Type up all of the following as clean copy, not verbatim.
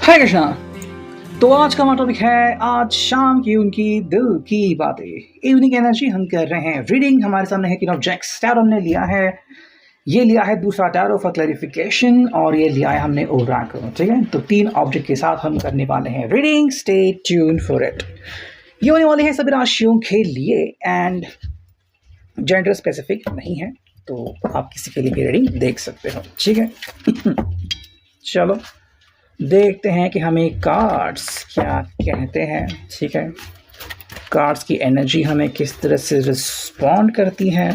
हाय कृष्णा। तो आज का हमारा टॉपिक है आज शाम की उनकी दिल की बातें। इवनिंग एनर्जी हम कर रहे हैं रीडिंग। हमारे सामने है किंग ऑफ जैक्स टैरो हमने लिया है, ये लिया है दूसरा टैरो फॉर क्लैरिफिकेशन और ये लिया है हमने ओरेकल। ठीक है, तो 3 ऑब्जेक्ट के साथ हम करने वाले हैं reading. Stay tune for it. ये होने वाली है सभी राशियों के लिए एंड जेंडर स्पेसिफिक नहीं है, तो आप किसी के लिए भी रीडिंग देख सकते हो। ठीक है चलो देखते हैं कि हमें कार्ड्स क्या कहते हैं। ठीक है, कार्ड्स की एनर्जी हमें किस तरह से रिस्पॉन्ड करती है।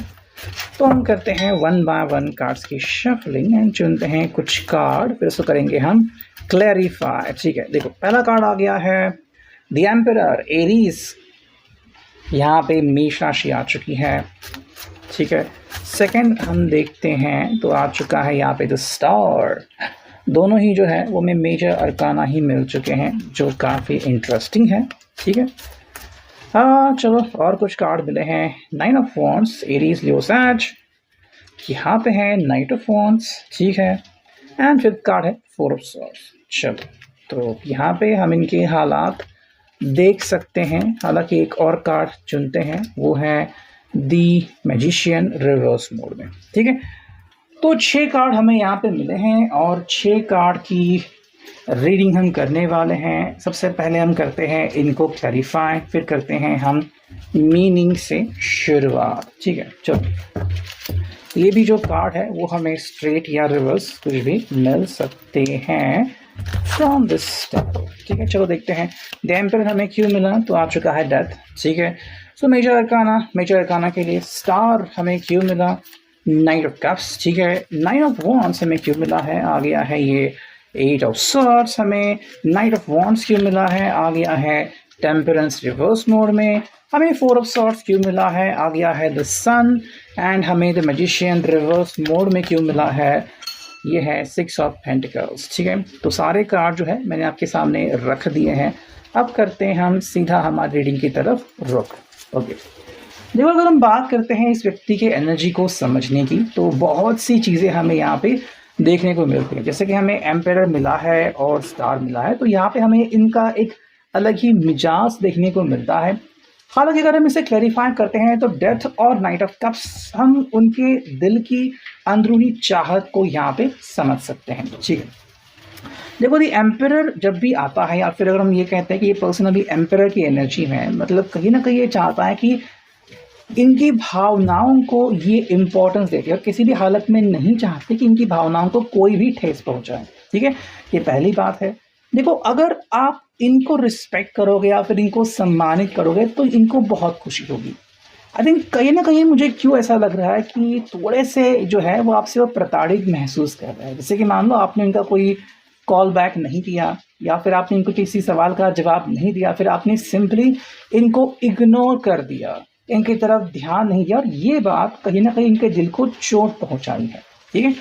तो हम करते हैं 1 बाय 1 कार्ड्स की शफलिंग एंड चुनते हैं कुछ कार्ड, फिर उसको करेंगे हम क्लैरिफाई। ठीक है, देखो पहला कार्ड आ गया है द एम्परर एरीज। यहाँ पे मेष राशि आ चुकी है। ठीक है, सेकंड हम देखते हैं तो आ चुका है यहाँ पे द स्टार। दोनों ही जो है वो में मेजर अरकाना ही मिल चुके हैं जो काफ़ी इंटरेस्टिंग है। ठीक है, चलो और कुछ कार्ड मिले हैं 9 ऑफ वॉन्ड्स एरीज लियो सैज। यहाँ पे है नाइट ऑफ वॉन्ड्स। ठीक है, एंड फिफ्थ कार्ड है 4 ऑफ सॉर्ड्स। चलो तो यहाँ पे हम इनके हालात देख सकते हैं। हालांकि एक और कार्ड चुनते हैं, वो है द मैजिशियन रिवर्स मोड में। ठीक है, तो 6 कार्ड हमें यहाँ पे मिले हैं और 6 कार्ड की रीडिंग हम करने वाले हैं। सबसे पहले हम करते हैं इनको क्लैरिफाई, फिर करते हैं हम मीनिंग से शुरुआत। ठीक है, चलो ये भी जो कार्ड है वो हमें स्ट्रेट या रिवर्स कुछ भी मिल सकते हैं फ्रॉम दिस टैरो। ठीक है, चलो देखते हैं द एम्परर हमें क्यों मिला। तो आ चुका है डेथ। ठीक है, सो मेजर अरकाना के लिए स्टार हमें क्यों मिला, नाइट ऑफ कप्स। ठीक है, 9 ऑफ वॉन्ड्स हमें क्यों मिला है, आ गया है ये 8 ऑफ सॉर्ड्स। हमें नाइट ऑफ वॉन्ड्स क्यों मिला है, आ गया है टेम्परेंस रिवर्स मोड में। हमें 4 ऑफ सॉर्ड्स क्यों मिला है, आ गया है द सन। एंड हमें द मैजिशियन रिवर्स मोड में क्यों मिला है, ये है 6 ऑफ पेंटिकल्स। ठीक है, तो सारे कार्ड जो है मैंने आपके सामने रख दिए हैं। अब करते हैं हम सीधा हमारी रीडिंग की तरफ रुख। ओके, देखो अगर हम बात करते हैं इस व्यक्ति के एनर्जी को समझने की, तो बहुत सी चीज़ें हमें यहाँ पे देखने को मिलती हैं। जैसे कि हमें एम्परर मिला है और स्टार मिला है, तो यहाँ पे हमें इनका एक अलग ही मिजाज देखने को मिलता है। हालांकि अगर हम इसे क्लैरिफाई करते हैं तो डेथ और नाइट ऑफ कप्स हम उनके दिल की अंदरूनी चाहत को यहाँ पे समझ सकते हैं। ठीक है, देखो दी एम्परर जब भी आता है, या फिर अगर हम ये कहते हैं कि ये पर्सन अभी एम्परर की एनर्जी में है, मतलब कहीं ना कहीं ये चाहता है कि इनकी भावनाओं को ये इम्पोर्टेंस देती है और किसी भी हालत में नहीं चाहते कि इनकी भावनाओं को कोई भी ठेस पहुंचाए। ठीक है, ये पहली बात है। देखो अगर आप इनको रिस्पेक्ट करोगे या फिर इनको सम्मानित करोगे तो इनको बहुत खुशी होगी। आई थिंक कहीं ना कहीं मुझे क्यों ऐसा लग रहा है कि थोड़े से जो है वो आपसे वो प्रताड़ित महसूस कर रहा है। जैसे कि मान लो आपने इनका कोई कॉल बैक नहीं किया, या फिर आपने इनको किसी सवाल का जवाब नहीं दिया, फिर आपने सिंपली इनको इग्नोर कर दिया, इनकी तरफ ध्यान नहीं दिया, और ये बात कहीं ना कहीं इनके दिल को चोट पहुंचाई है। ठीक है,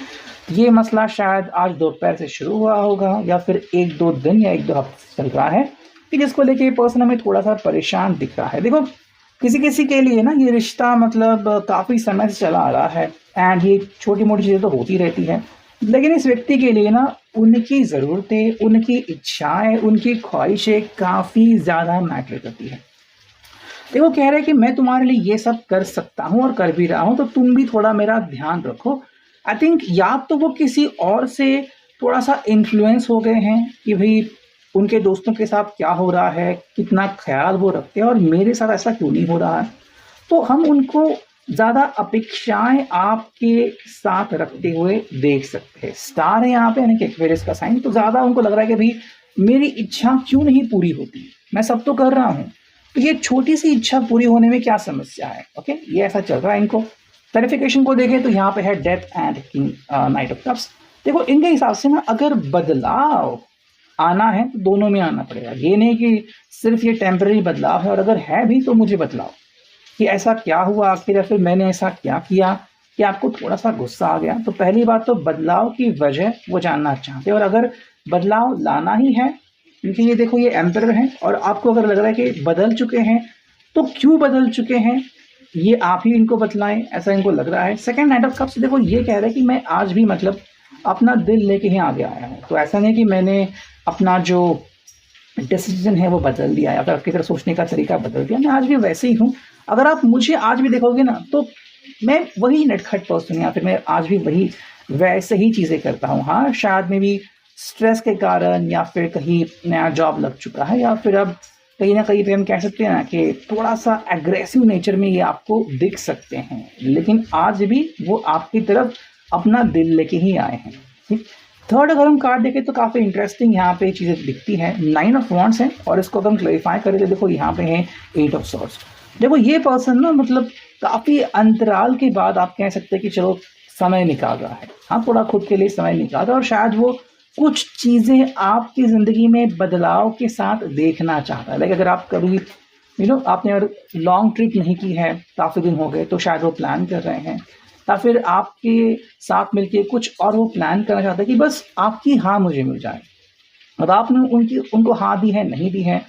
ये मसला शायद आज दोपहर से शुरू हुआ होगा या फिर 1-2 दिन या 1-2 हफ्ते चल रहा है कि जिसको लेके ये पर्सन हमें थोड़ा सा परेशान दिख रहा है। देखो किसी किसी के लिए ना ये रिश्ता मतलब काफ़ी समय से चला आ रहा है एंड ये छोटी मोटी चीज़ें तो होती रहती हैं, लेकिन इस व्यक्ति के लिए ना उनकी ज़रूरतें, उनकी इच्छाएँ, उनकी ख्वाहिशें काफ़ी ज़्यादा मैटर करती है। देखो कह रहे हैं कि मैं तुम्हारे लिए ये सब कर सकता हूँ और कर भी रहा हूँ, तो तुम भी थोड़ा मेरा ध्यान रखो। आई थिंक या तो वो किसी और से थोड़ा सा इन्फ्लुएंस हो गए हैं कि भाई उनके दोस्तों के साथ क्या हो रहा है, कितना ख्याल वो रखते हैं और मेरे साथ ऐसा क्यों नहीं हो रहा है। तो हम उनको ज़्यादा अपेक्षाएं आपके साथ रखते हुए देख सकते हैं। स्टार है यहाँ पे यानी कि एक्वेरियस का साइन, तो ज़्यादा उनको लग रहा है कि भाई मेरी इच्छा क्यों नहीं पूरी होती, मैं सब तो कर रहा हूँ, तो ये छोटी सी इच्छा पूरी होने में क्या समस्या है। ओके, ये ऐसा चल रहा है इनको। क्लैरिफिकेशन को देखें तो यहाँ पे है death and king night of cups. देखो इनके हिसाब से ना अगर बदलाव आना है तो दोनों में आना पड़ेगा। ये नहीं कि सिर्फ ये टेम्पररी बदलाव है और अगर है भी तो मुझे बतलाओ कि ऐसा क्या हुआ आखिर, या फिर मैंने ऐसा क्या किया कि आपको थोड़ा सा गुस्सा आ गया। तो पहली बात तो बदलाव की वजह वो जानना चाहते हैं, और अगर बदलाव लाना ही है, क्योंकि ये देखो ये एम्परर है और आपको अगर लग रहा है कि बदल चुके हैं तो क्यों बदल चुके हैं ये आप ही इनको बतलाएं, ऐसा इनको लग रहा है। सेकंड नाइट ऑफ कप्स देखो ये कह रहा है कि मैं आज भी मतलब अपना दिल लेके ही आगे आया हूँ, तो ऐसा नहीं कि मैंने अपना जो डिसीजन है वो बदल दिया है, अगर आपकी तरह सोचने का तरीका बदल दिया। मैं आज भी वैसे ही हूँ। अगर आप मुझे आज भी देखोगे ना तो मैं वही नटखट पर्सन या फिर मैं आज भी वही वैसे ही चीज़ें करता हूँ। हाँ, शायद में भी स्ट्रेस के कारण या फिर कहीं नया जॉब लग चुका है या फिर अब कहीं ना कहीं पे हम कह सकते हैं ना कि थोड़ा सा एग्रेसिव नेचर में ये आपको दिख सकते हैं, लेकिन आज भी वो आपकी तरफ अपना दिल लेके ही आए हैं। ठीक। थर्ड अगर हम कार्ड देखें तो काफ़ी इंटरेस्टिंग यहाँ पे चीज़ें दिखती हैं। 9 ऑफ वॉन्ड्स है और इसको अगर हम क्लैरिफाई करें तो देखो यहाँ पे है 8 ऑफ सॉर्ड्स। देखो ये पर्सन ना मतलब काफ़ी अंतराल के बाद आप कह सकते हैं कि चलो समय निकाल रहा है। हाँ, थोड़ा खुद के लिए समय निकाल रहा है और शायद वो कुछ चीज़ें आपकी ज़िंदगी में बदलाव के साथ देखना चाहता है। लाइक अगर आप कभी आपने अगर लॉन्ग ट्रिप नहीं की है, काफ़ी दिन हो गए, तो शायद वो प्लान कर रहे हैं या फिर आपके साथ मिलके कुछ और वो प्लान करना चाहता है कि बस आपकी हाँ मुझे मिल जाए। अब आपने उनको हाँ दी है, नहीं दी है,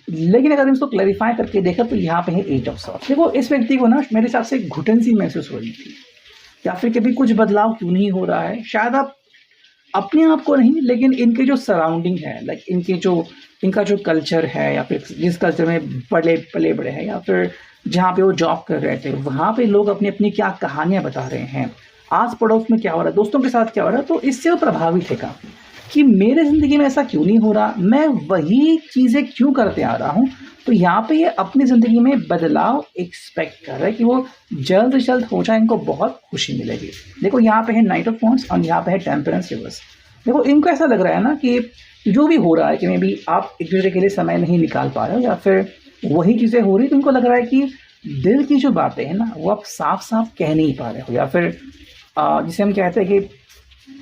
लेकिन अगर इसको क्लैरिफाई करके देखा तो यहाँ पे है 8 ऑफ सॉर्ड्स। देखो इस व्यक्ति को ना मेरे हिसाब से घुटन सी महसूस हो रही थी या फिर कभी कुछ बदलाव क्यों नहीं हो रहा है। शायद आप अपने आप को नहीं, लेकिन इनके जो सराउंडिंग है, लाइक इनका जो कल्चर है या फिर जिस कल्चर में पले बड़े हैं या फिर जहाँ पे वो जॉब कर रहे थे, वहाँ पे लोग अपनी अपनी क्या कहानियाँ बता रहे हैं, आस पड़ोस में क्या हो रहा है, दोस्तों के साथ क्या हो रहा है, तो इससे वो प्रभावित है काफ़ी कि मेरे ज़िंदगी में ऐसा क्यों नहीं हो रहा, मैं वही चीज़ें क्यों करते आ रहा हूँ। तो यहाँ पे ये अपनी ज़िंदगी में बदलाव एक्सपेक्ट कर रहा है कि वो जल्द से जल्द हो जाए, इनको बहुत खुशी मिलेगी। देखो यहाँ पे है नाइट ऑफ वॉन्ड्स और यहाँ पे है टेम्परेंस रिवर्स। देखो इनको ऐसा लग रहा है ना कि जो भी हो रहा है कि मे बी आप एक दूसरे के लिए समय नहीं निकाल पा रहे हो या फिर वही चीज़ें हो रही, तो इनको लग रहा है कि दिल की जो बातें हैं ना वो आप साफ साफ कह नहीं पा रहे हो या फिर जिसे हम कहते हैं कि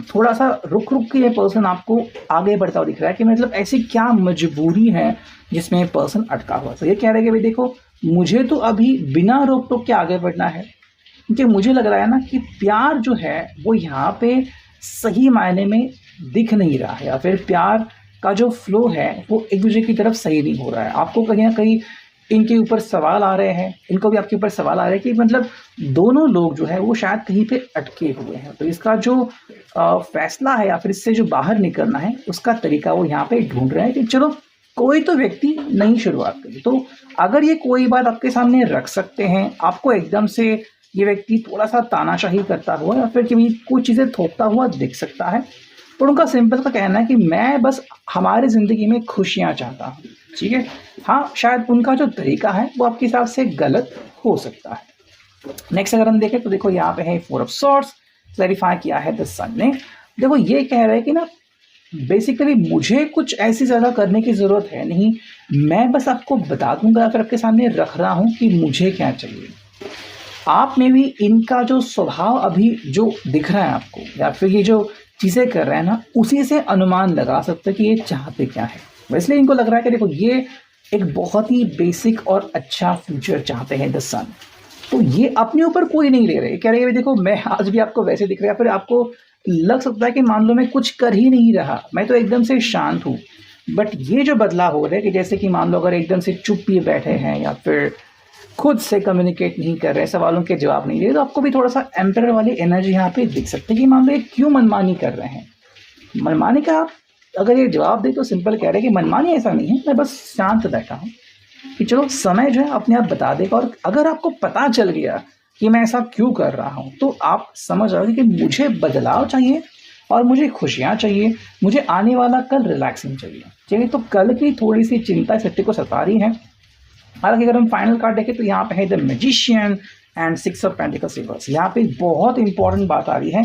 थोड़ा सा रुक रुक के ये पर्सन आपको आगे बढ़ता हुआ दिख रहा है कि मतलब ऐसी क्या मजबूरी है जिसमें ये पर्सन अटका हुआ। तो ये कह रहे हैं कि भाई देखो मुझे तो अभी बिना रोक टोक के आगे बढ़ना है, क्योंकि मुझे लग रहा है ना कि प्यार जो है वो यहाँ पे सही मायने में दिख नहीं रहा है या फिर प्यार का जो फ्लो है वो एक दूसरे की तरफ सही नहीं हो रहा है। आपको कहीं ना कहीं इनके ऊपर सवाल आ रहे हैं, इनको भी आपके ऊपर सवाल आ रहे हैं कि मतलब दोनों लोग जो है वो शायद कहीं पे अटके हुए हैं। तो इसका जो फैसला है या फिर इससे जो बाहर निकलना है उसका तरीका वो यहाँ पे ढूंढ रहे हैं कि चलो कोई तो व्यक्ति नई शुरुआत करे। तो अगर ये कोई बात आपके सामने रख सकते हैं, आपको एकदम से ये व्यक्ति थोड़ा सा तानाशाही करता हुआ या फिर कभी कुछ चीज़ें थोपता हुआ दिख सकता है, तो उनका सिंपल सा कहना है कि मैं बस हमारी ज़िंदगी में खुशियाँ चाहता हूँ। ठीक है, हाँ शायद उनका जो तरीका है वो आपके हिसाब से गलत हो सकता है। नेक्स्ट अगर हम देखें तो देखो यहाँ पे है 4 ऑफ सॉर्ड्स, क्लैरिफाई किया है द सन ने। देखो ये कह रहा है कि ना बेसिकली मुझे कुछ ऐसी ज़्यादा करने की ज़रूरत है नहीं, मैं बस आपको बता दूंगा या फिर आपके सामने रख रहा हूँ कि मुझे क्या चाहिए। आप में भी इनका जो स्वभाव अभी जो दिख रहा है आपको या फिर ये जो चीज़ें कर रहे हैं ना उसी से अनुमान लगा सकते हैं कि ये चाहते क्या है। इसलिए इनको लग रहा है कि देखो ये एक बहुत ही बेसिक और अच्छा फ्यूचर चाहते हैं द सन। तो ये अपने ऊपर कोई नहीं ले रहे, कह रहे हैं देखो मैं आज भी आपको वैसे दिख रहा है, फिर आपको लग सकता है कि मान लो मैं कुछ कर ही नहीं रहा, मैं तो एकदम से शांत हूँ, बट ये जो बदलाव हो रहा है कि जैसे कि मान लो अगर एकदम से चुप ही बैठे हैं या फिर खुद से कम्युनिकेट नहीं कर रहे, सवालों के जवाब नहीं दे रहे, तो आपको भी थोड़ा सा एम्परर वाली एनर्जी यहाँ पे दिख सकती है कि मान लो ये क्यों मनमानी कर रहे हैं। मनमानी का आप अगर ये जवाब दे तो सिंपल कह रहे हैं कि मनमानी ऐसा नहीं है, मैं बस शांत बैठा हूँ कि चलो समय जो है अपने आप बता देगा। और अगर आपको पता चल गया कि मैं ऐसा क्यों कर रहा हूँ तो आप समझ आओगे कि मुझे बदलाव चाहिए और मुझे खुशियाँ चाहिए, मुझे आने वाला कल रिलैक्सिंग चाहिए। तो कल की थोड़ी सी चिंता इस व्यक्ति को सता रही है। हालांकि अगर हम फाइनल कार्ड देखें तो यहाँ पे है the magician and 6 of pentacles reverse. यहाँ पे बहुत इंपॉर्टेंट बात आ रही है,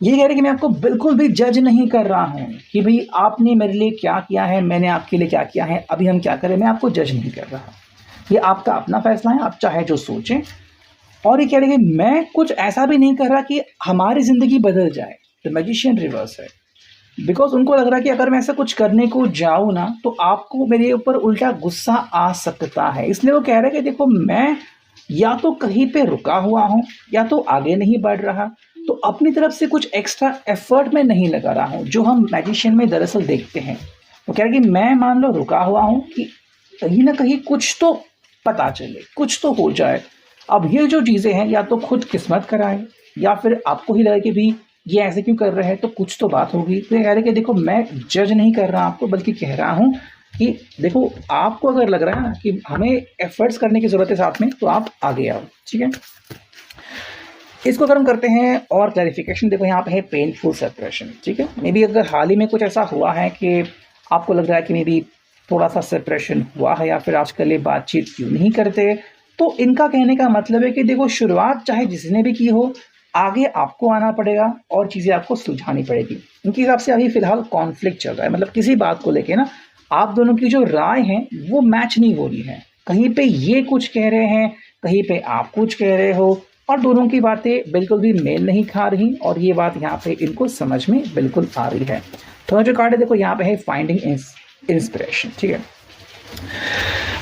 ये कह रहे कि मैं आपको बिल्कुल भी जज नहीं कर रहा हूँ कि भाई आपने मेरे लिए क्या किया है, मैंने आपके लिए क्या किया है, अभी हम क्या करें, मैं आपको जज नहीं कर रहा। ये आपका अपना फैसला है, आप चाहे जो सोचें। और ये कह रहे कि मैं कुछ ऐसा भी नहीं कर रहा कि हमारी ज़िंदगी बदल जाए। द मैजिशियन रिवर्स है, बिकॉज उनको लग रहा है कि अगर मैं ऐसा कुछ करने को जाऊँ ना तो आपको मेरे ऊपर उल्टा गुस्सा आ सकता है। इसलिए वो कह रहे हैं कि देखो मैं या तो कहीं पे रुका हुआ हूँ या तो आगे नहीं बढ़ रहा, तो अपनी तरफ से कुछ एक्स्ट्रा एफर्ट में नहीं लगा रहा हूँ, जो हम मैजिशियन में दरअसल देखते हैं। वो कह रहे कि मैं मान लो रुका हुआ हूँ कि कहीं ना कहीं कुछ तो पता चले, कुछ तो हो जाए। अब ये जो चीज़ें हैं या तो खुद किस्मत कराए या फिर आपको ही लगे कि भी ये ऐसे क्यों कर रहे हैं, तो कुछ तो बात होगी। तो ये कह रहे कि देखो मैं जज नहीं कर रहा आपको, बल्कि कह रहा हूँ कि देखो आपको अगर लग रहा है ना कि हमें एफर्ट्स करने की ज़रूरत है साथ में, तो आप आगे आओ, ठीक है। इसको अगर हम करते हैं और क्लैरिफिकेशन, देखो यहाँ पे है पेनफुल सेपरेशन, ठीक है। मे बी अगर हाल ही में कुछ ऐसा हुआ है कि आपको लग रहा है कि मे बी थोड़ा सा सेपरेशन हुआ है, या फिर आजकल ये बातचीत क्यों नहीं करते, तो इनका कहने का मतलब है कि देखो शुरुआत चाहे जिसने भी की हो, आगे आपको आना पड़ेगा और चीज़ें आपको सुलझानी पड़ेगी। इनके हिसाब से अभी फिलहाल कॉन्फ्लिक्ट चल रहा है, मतलब किसी बात को लेके ना आप दोनों की जो राय है वो मैच नहीं हो रही है। कहीं पे ये कुछ कह रहे हैं, कहीं पे आप कुछ कह रहे हो, और दोनों की बातें बिल्कुल भी मेल नहीं खा रही, और ये बात यहाँ पे इनको समझ में बिल्कुल आ रही है। तो जो कार्ड है देखो यहाँ पे है फाइंडिंग इंस्पिरेशन, ठीक है।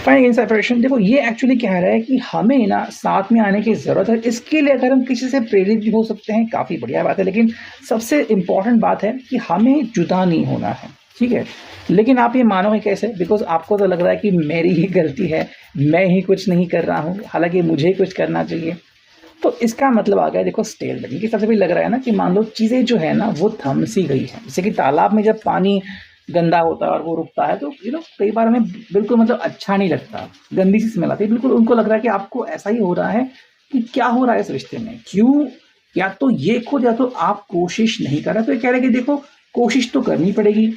फाइंडिंग इंस्पिरेशन देखो ये एक्चुअली कह रहा है कि हमें ना साथ में आने की ज़रूरत है। इसके लिए अगर हम किसी से प्रेरित भी हो सकते हैं, काफ़ी बढ़िया बात है, लेकिन सबसे इम्पॉर्टेंट बात है कि हमें जुदा नहीं होना है, ठीक है। लेकिन आप ये मानोगे कैसे, बिकॉज आपको तो लग रहा है कि मेरी ही गलती है, मैं ही कुछ नहीं कर रहा हूँ, हालांकि मुझे ही कुछ करना चाहिए। तो इसका मतलब आ गया देखो स्टेल बनी, कि सबसे भी लग रहा है ना कि मान लो चीज़ें जो है ना वो थम सी गई है। जैसे कि तालाब में जब पानी गंदा होता है और वो रुकता है, तो कई बार हमें बिल्कुल मतलब अच्छा नहीं लगता, गंदी सी स्मेल आती है। बिल्कुल उनको लग रहा है कि आपको ऐसा ही हो रहा है कि क्या हो रहा है इस रिश्ते में, क्यों, या तो ये खुद, या तो आप कोशिश नहीं कर रहे। तो ये कह रहे हैं कि देखो कोशिश तो करनी पड़ेगी,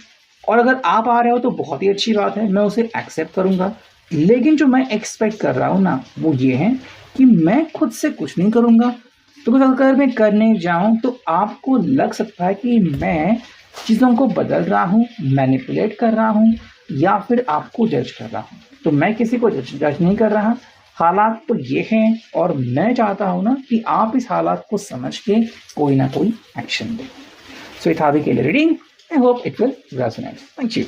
और अगर आप आ रहे हो तो बहुत ही अच्छी बात है, मैं उसे एक्सेप्ट करूंगा। लेकिन जो मैं एक्सपेक्ट कर रहा हूँ ना वो ये है कि मैं खुद से कुछ नहीं करूंगा। तो अगर मैं करने जाऊं तो आपको लग सकता है कि मैं चीज़ों को बदल रहा हूँ, मैनिपुलेट कर रहा हूँ, या फिर आपको जज कर रहा हूँ। तो मैं किसी को जज नहीं कर रहा, हालात तो ये हैं, और मैं चाहता हूँ ना कि आप इस हालात को समझ के कोई ना कोई एक्शन दें। सो इट हैव के लिए reading, I hope it will resonate. Thank you.